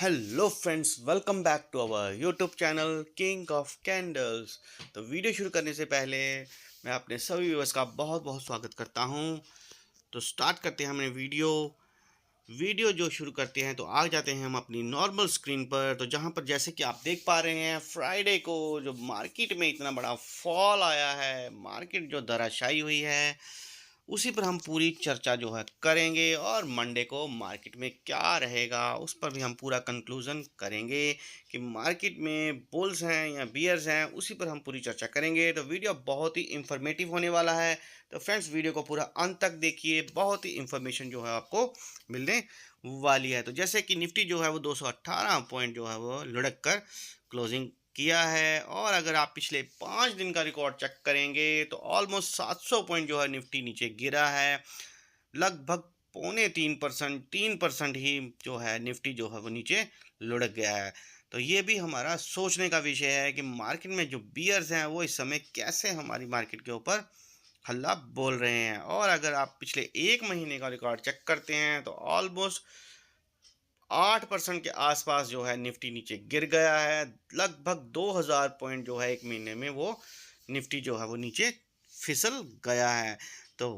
Hello friends, welcome back to our YouTube channel king of candles. तो video शुरू करने से पहले मैं अपने सभी व्यूअर्स का बहुत बहुत स्वागत करता हूं। तो स्टार्ट करते हैं हमने वीडियो जो शुरू करते हैं तो आ जाते हैं हम अपनी नॉर्मल स्क्रीन पर। तो जहां पर जैसे कि आप देख पा रहे हैं, फ्राइडे को जो मार्केट में इतना बड़ा फॉल आया है, मार्केट जो धराशायी हुई है, उसी पर हम पूरी चर्चा जो है करेंगे। और मंडे को मार्केट में क्या रहेगा उस पर भी हम पूरा कंक्लूजन करेंगे कि मार्केट में बुल्स हैं या बियर्स हैं, उसी पर हम पूरी चर्चा करेंगे। तो वीडियो बहुत ही इंफॉर्मेटिव होने वाला है। तो फ्रेंड्स, वीडियो को पूरा अंत तक देखिए, बहुत ही इंफॉर्मेशन जो है आपको मिलने वाली है। तो जैसे कि निफ्टी जो है वो 218 पॉइंट जो है वो लुढ़क कर क्लोजिंग किया है। और अगर आप पिछले 5 दिन का रिकॉर्ड चेक करेंगे तो ऑलमोस्ट 700 पॉइंट जो है निफ्टी नीचे गिरा है। लगभग 3% ही जो है निफ्टी जो है वो नीचे लुढ़क गया है। तो ये भी हमारा सोचने का विषय है कि मार्केट में जो बियर्स हैं वो इस समय कैसे हमारी मार्केट के ऊपर हल्ला बोल रहे हैं। और अगर आप पिछले 1 महीने का रिकॉर्ड चेक करते हैं तो ऑलमोस्ट 8% के आसपास जो है निफ्टी नीचे गिर गया है। लगभग 2000 पॉइंट जो है 1 महीने में वो निफ्टी जो है वो नीचे फिसल गया है। तो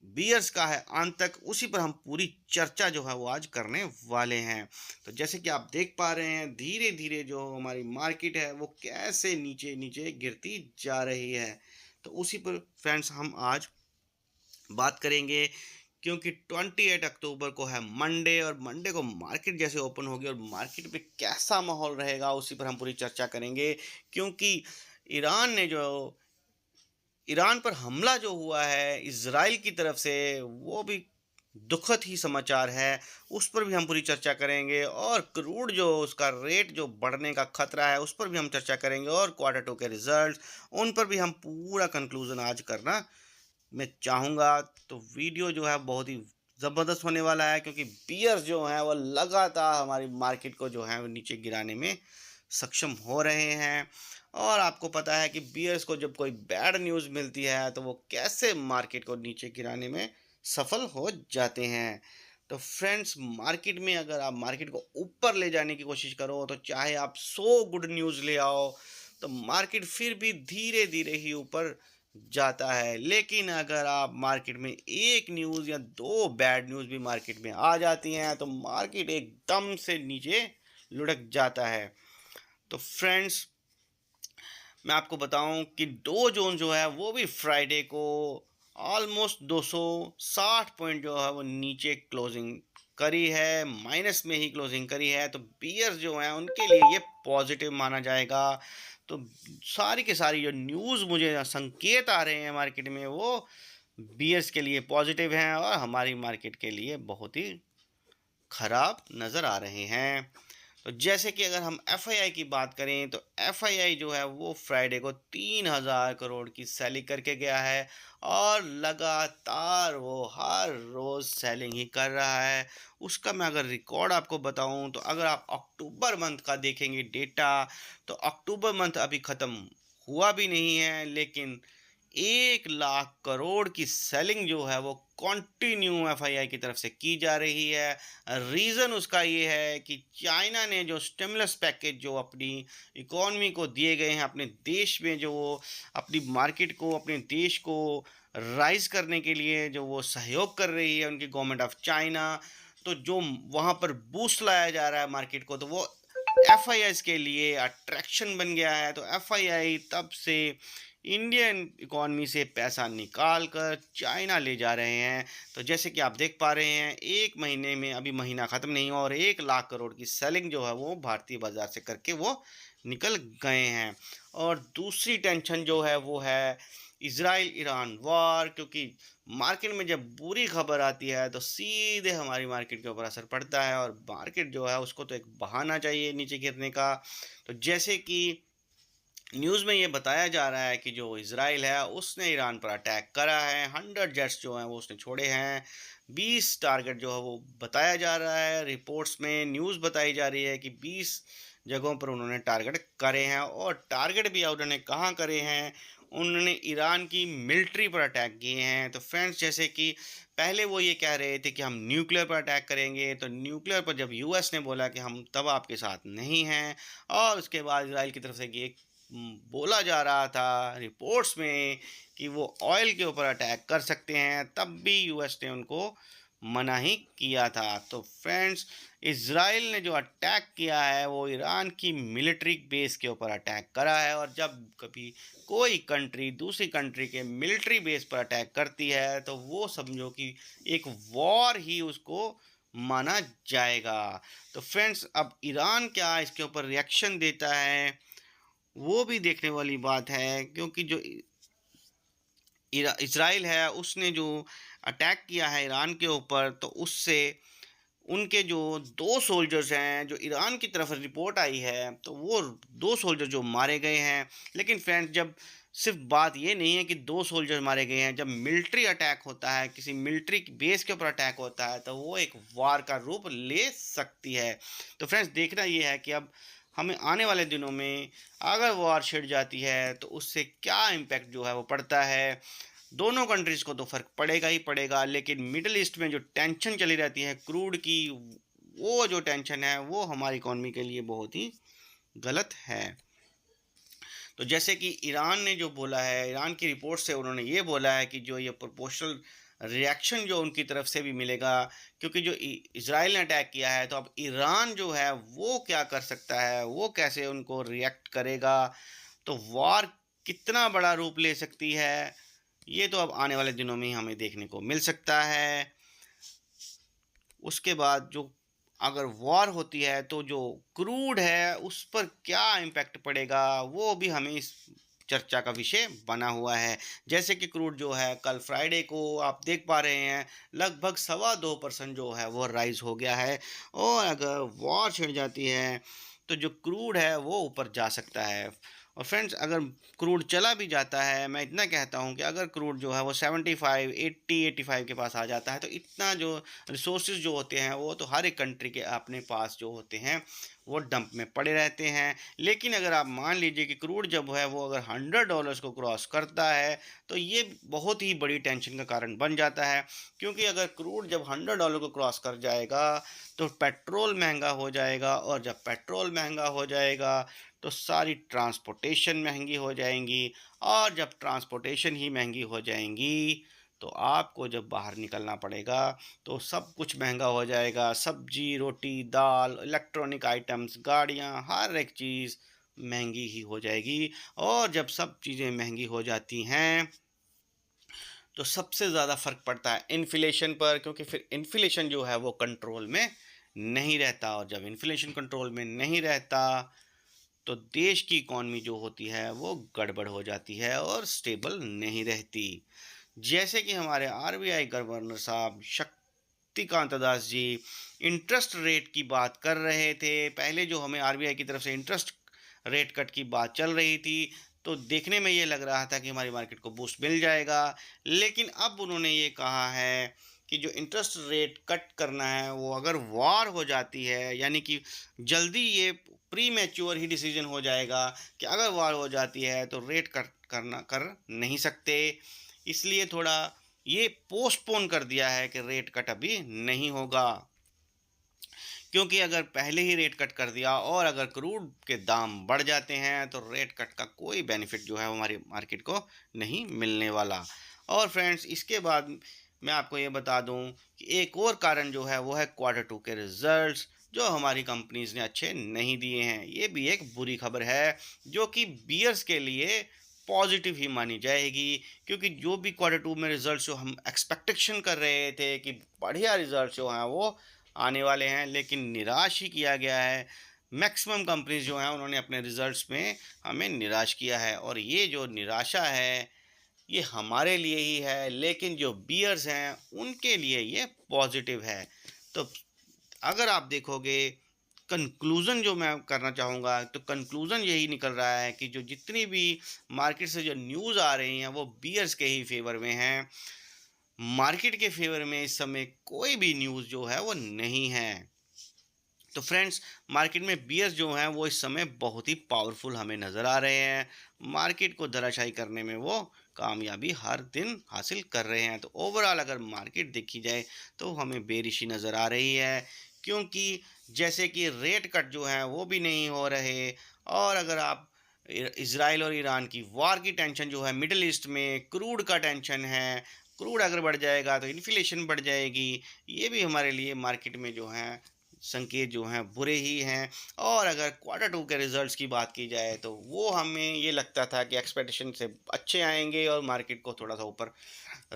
बियर्स का है अंत तक, उसी पर हम पूरी चर्चा जो है वो आज करने वाले हैं। तो जैसे कि आप देख पा रहे हैं, धीरे धीरे जो हमारी मार्केट है वो कैसे नीचे नीचे गिरती जा रही है। तो उसी पर फ्रेंड्स हम आज बात करेंगे, क्योंकि 28 अक्टूबर को है मंडे, और मंडे को मार्केट जैसे ओपन होगी और मार्केट में कैसा माहौल रहेगा उसी पर हम पूरी चर्चा करेंगे। क्योंकि ईरान पर हमला जो हुआ है इजराइल की तरफ से, वो भी दुखद ही समाचार है। उस पर भी हम पूरी चर्चा करेंगे। और क्रूड जो उसका रेट जो बढ़ने का खतरा है उस पर भी हम चर्चा करेंगे। और Q2 के रिजल्ट, उन पर भी हम पूरा कंक्लूजन आज करना मैं चाहूँगा। तो वीडियो जो है बहुत ही ज़बरदस्त होने वाला है, क्योंकि बियर्स जो हैं वो लगातार हमारी मार्केट को जो है वो नीचे गिराने में सक्षम हो रहे हैं। और आपको पता है कि बियर्स को जब कोई बैड न्यूज़ मिलती है तो वो कैसे मार्केट को नीचे गिराने में सफल हो जाते हैं। तो फ्रेंड्स, मार्केट में अगर आप मार्केट को ऊपर ले जाने की कोशिश करो तो चाहे आप 100 गुड न्यूज़ ले आओ, तो मार्केट फिर भी धीरे धीरे ही ऊपर जाता है। लेकिन अगर आप मार्केट में एक न्यूज़ या दो बैड न्यूज़ भी मार्केट में आ जाती हैं तो मार्केट एकदम से नीचे लुढ़क जाता है। तो फ्रेंड्स, मैं आपको बताऊं कि डो जोन जो है वो भी फ्राइडे को ऑलमोस्ट 260 पॉइंट जो है वो नीचे क्लोजिंग करी है, माइनस में ही क्लोजिंग करी है। तो बियर्स जो हैं उनके लिए ये पॉजिटिव माना जाएगा। तो सारी के सारी जो न्यूज़ मुझे संकेत आ रहे हैं मार्केट में, वो बियर्स के लिए पॉजिटिव हैं और हमारी मार्केट के लिए बहुत ही खराब नज़र आ रहे हैं। तो जैसे कि अगर हम एफआईआई की बात करें तो एफआईआई जो है वो फ्राइडे को 3000 करोड़ की सेलिंग करके गया है। और लगातार वो हर रोज़ सेलिंग ही कर रहा है। उसका मैं अगर रिकॉर्ड आपको बताऊं तो अगर आप अक्टूबर मंथ का देखेंगे डेटा, तो अक्टूबर मंथ अभी ख़त्म हुआ भी नहीं है, लेकिन 1 लाख करोड़ की सेलिंग जो है वो कंटिन्यू एफआईआई की तरफ से की जा रही है। रीज़न उसका ये है कि चाइना ने जो स्टिमुलस पैकेज जो अपनी इकोनॉमी को दिए गए हैं, अपने देश में जो वो अपनी मार्केट को, अपने देश को राइज करने के लिए जो वो सहयोग कर रही है उनकी गवर्नमेंट ऑफ चाइना, तो जो वहाँ पर बूस्ट लाया जा रहा है मार्केट को, तो वो एफआईआई के लिए अट्रैक्शन बन गया है। तो एफआईआई तब से इंडियन इकॉनमी से पैसा निकाल कर चाइना ले जा रहे हैं। तो जैसे कि आप देख पा रहे हैं, 1 महीने में अभी महीना ख़त्म नहीं हुआ और 1 लाख करोड़ की सेलिंग जो है वो भारतीय बाजार से करके वो निकल गए हैं। और दूसरी टेंशन जो है वो है इजराइल ईरान वार, क्योंकि मार्केट में जब बुरी खबर आती है तो सीधे हमारी मार्केट के ऊपर असर पड़ता है, और मार्केट जो है उसको तो एक बहाना चाहिए नीचे गिरने का। तो जैसे कि न्यूज़ में ये बताया जा रहा है कि जो इजराइल है उसने ईरान पर अटैक करा है, 100 जेट्स जो हैं वो उसने छोड़े हैं, 20 टारगेट जो है वो बताया जा रहा है। रिपोर्ट्स में न्यूज़ बताई जा रही है कि 20 जगहों पर उन्होंने टारगेट करे हैं। और टारगेट भी उन्होंने कहाँ करे हैं उन्होंने ईरान की मिलिट्री पर अटैक किए हैं। तो फ्रेंड्स, जैसे कि पहले वो ये कह रहे थे कि हम न्यूक्लियर पर अटैक करेंगे, तो न्यूक्लियर पर जब यूएस ने बोला कि हम तब आपके साथ नहीं हैं, और उसके बाद इजराइल की तरफ से ये बोला जा रहा था रिपोर्ट्स में कि वो ऑयल के ऊपर अटैक कर सकते हैं, तब भी यूएस ने उनको मना ही किया था। तो फ्रेंड्स, इज़राइल ने जो अटैक किया है वो ईरान की मिलिट्री बेस के ऊपर अटैक करा है, और जब कभी कोई कंट्री दूसरी कंट्री के मिलिट्री बेस पर अटैक करती है तो वो समझो कि एक वॉर ही उसको माना जाएगा। तो फ्रेंड्स, अब ईरान क्या इसके ऊपर रिएक्शन देता है वो भी देखने वाली बात है, क्योंकि जो इज़राइल है उसने जो अटैक किया है ईरान के ऊपर, तो उससे उनके जो 2 सोल्जर्स हैं, जो ईरान की तरफ रिपोर्ट आई है, तो वो 2 सोल्जर जो मारे गए हैं। लेकिन फ्रेंड्स, जब सिर्फ बात ये नहीं है कि 2 सोल्जर मारे गए हैं, जब मिलिट्री अटैक होता है, किसी मिलिट्री बेस के ऊपर अटैक होता है, तो वो एक वार का रूप ले सकती है। तो फ्रेंड्स, देखना ये है कि अब हमें आने वाले दिनों में अगर वॉर छिड़ जाती है तो उससे क्या इम्पैक्ट जो है वो पड़ता है। दोनों कंट्रीज़ को तो फ़र्क पड़ेगा ही पड़ेगा, लेकिन मिडल ईस्ट में जो टेंशन चली रहती है क्रूड की, वो जो टेंशन है वो हमारी इकॉनमी के लिए बहुत ही गलत है। तो जैसे कि ईरान ने जो बोला है, ईरान की रिपोर्ट से उन्होंने ये बोला है कि जो ये प्रोपोर्शनल रिएक्शन जो उनकी तरफ से भी मिलेगा, क्योंकि जो इज़राइल ने अटैक किया है, तो अब ईरान जो है वो क्या कर सकता है, वो कैसे उनको रिएक्ट करेगा, तो वॉर कितना बड़ा रूप ले सकती है, ये तो अब आने वाले दिनों में ही हमें देखने को मिल सकता है। उसके बाद जो अगर वॉर होती है तो जो क्रूड है उस पर क्या इम्पैक्ट पड़ेगा, वो भी हमें इस चर्चा का विषय बना हुआ है। जैसे कि क्रूड जो है कल फ्राइडे को आप देख पा रहे हैं लगभग 2.25% जो है वो राइज हो गया है, और अगर वॉर छिड़ जाती है तो जो क्रूड है वो ऊपर जा सकता है। और फ्रेंड्स, अगर क्रूड चला भी जाता है, मैं इतना कहता हूँ कि अगर क्रूड जो है वो 75 80 85 के पास आ जाता है, तो इतना जो रिसोर्सेज जो होते हैं वो तो हर एक कंट्री के अपने पास जो होते हैं वो डंप में पड़े रहते हैं। लेकिन अगर आप मान लीजिए कि क्रूड जब है वो अगर $100 को क्रॉस करता है, तो ये बहुत ही बड़ी टेंशन का कारण बन जाता है, क्योंकि अगर क्रूड जब $100 को क्रॉस कर जाएगा तो पेट्रोल महंगा हो जाएगा, और जब पेट्रोल महंगा हो जाएगा तो सारी ट्रांसपोर्टेशन महंगी हो जाएंगी, और जब ट्रांसपोर्टेशन ही महंगी हो जाएंगी तो आपको जब बाहर निकलना पड़ेगा तो सब कुछ महंगा हो जाएगा। सब्जी, रोटी, दाल, इलेक्ट्रॉनिक आइटम्स, गाड़ियाँ, हर एक चीज़ महंगी ही हो जाएगी। और जब सब चीज़ें महंगी हो जाती हैं तो सबसे ज़्यादा फ़र्क पड़ता है इन्फ्लेशन पर, क्योंकि फिर इन्फ्लेशन जो है वो कंट्रोल में नहीं रहता, और जब इन्फ्लेशन कंट्रोल में नहीं रहता तो देश की इकॉनमी जो होती है वो गड़बड़ हो जाती है और स्टेबल नहीं रहती। जैसे कि हमारे आरबीआई गवर्नर साहब शक्तिकांत दास जी इंटरेस्ट रेट की बात कर रहे थे। पहले जो हमें आरबीआई की तरफ से इंटरेस्ट रेट कट की बात चल रही थी, तो देखने में ये लग रहा था कि हमारी मार्केट को बूस्ट मिल जाएगा, लेकिन अब उन्होंने ये कहा है कि जो इंटरेस्ट रेट कट करना है वो अगर वॉर हो जाती है, यानी कि जल्दी ये प्री मैच्योर ही डिसीजन हो जाएगा कि अगर वॉर हो जाती है तो रेट कट कर नहीं सकते, इसलिए थोड़ा ये पोस्टपोन कर दिया है कि रेट कट अभी नहीं होगा। क्योंकि अगर पहले ही रेट कट कर दिया और अगर क्रूड के दाम बढ़ जाते हैं तो रेट कट का कोई बेनिफिट जो है हमारी मार्केट को नहीं मिलने वाला। और फ्रेंड्स, इसके बाद मैं आपको ये बता दूं कि एक और कारण जो है वो है Q2 के रिजल्ट्स जो हमारी कंपनीज ने अच्छे नहीं दिए हैं। ये भी एक बुरी खबर है जो कि बियर्स के लिए पॉजिटिव ही मानी जाएगी, क्योंकि जो भी Q2 में रिजल्ट्स जो हम एक्सपेक्टेशन कर रहे थे कि बढ़िया रिजल्ट्स जो हैं वो आने वाले हैं, लेकिन निराश ही किया गया है। मैक्सिमम कंपनीज जो हैं उन्होंने अपने रिजल्ट्स में हमें निराश किया है, और ये जो निराशा है ये हमारे लिए ही है, लेकिन जो बियर्स हैं उनके लिए ये पॉजिटिव है। तो अगर आप देखोगे कंक्लूज़न जो मैं करना चाहूँगा, तो कंक्लूज़न यही निकल रहा है कि जो जितनी भी मार्केट से जो न्यूज़ आ रही हैं वो बियर्स के ही फेवर में हैं। मार्केट के फेवर में इस समय कोई भी न्यूज़ जो है वो नहीं है। तो फ्रेंड्स, मार्केट में बियर्स जो हैं वो इस समय बहुत ही पावरफुल हमें नज़र आ रहे हैं। मार्केट को धराशायी करने में वो कामयाबी हर दिन हासिल कर रहे हैं। तो ओवरऑल अगर मार्केट देखी जाए तो हमें बेरिशी नज़र आ रही है, क्योंकि जैसे कि रेट कट जो हैं वो भी नहीं हो रहे। और अगर आप इज़राइल और ईरान की वॉर की टेंशन जो है, मिडल ईस्ट में क्रूड का टेंशन है, क्रूड अगर बढ़ जाएगा तो इन्फ्लेशन बढ़ जाएगी। ये भी हमारे लिए मार्केट में जो है संकेत जो हैं बुरे ही हैं। और अगर क्वार्टर टू के रिजल्ट्स की बात की जाए तो वो हमें ये लगता था कि एक्सपेक्टेशन से अच्छे आएंगे और मार्केट को थोड़ा सा ऊपर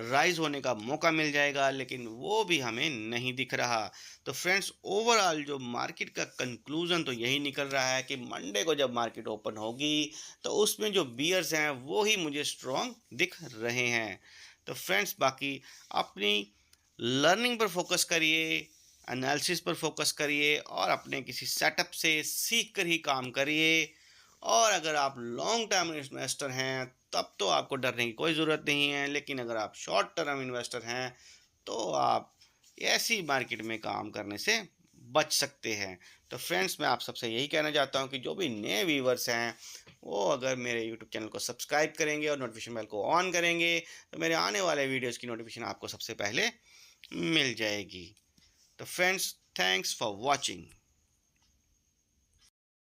राइज होने का मौका मिल जाएगा, लेकिन वो भी हमें नहीं दिख रहा। तो फ्रेंड्स, ओवरऑल जो मार्केट का कंक्लूजन तो यही निकल रहा है कि मंडे को जब मार्केट ओपन होगी तो उसमें जो बियर्स हैं वो ही मुझे स्ट्रॉन्ग दिख रहे हैं। तो फ्रेंड्स, बाकी अपनी लर्निंग पर फोकस करिए, एनालिसिस पर फोकस करिए और अपने किसी सेटअप से सीख कर ही काम करिए। और अगर आप लॉन्ग टर्म इन्वेस्टर हैं तब तो आपको डरने की कोई ज़रूरत नहीं है, लेकिन अगर आप शॉर्ट टर्म इन्वेस्टर हैं तो आप ऐसी मार्केट में काम करने से बच सकते हैं। तो फ्रेंड्स, मैं आप सबसे यही कहना चाहता हूँ कि जो भी नए व्यूवर्स हैं वो अगर मेरे यूट्यूब चैनल को सब्सक्राइब करेंगे और नोटिफिकेशन बेल को ऑन करेंगे तो मेरे आने वाले वीडियोज़ की नोटिफिकेशन आपको सबसे पहले मिल जाएगी। तो फ्रेंड्स, थैंक्स फॉर वॉचिंग।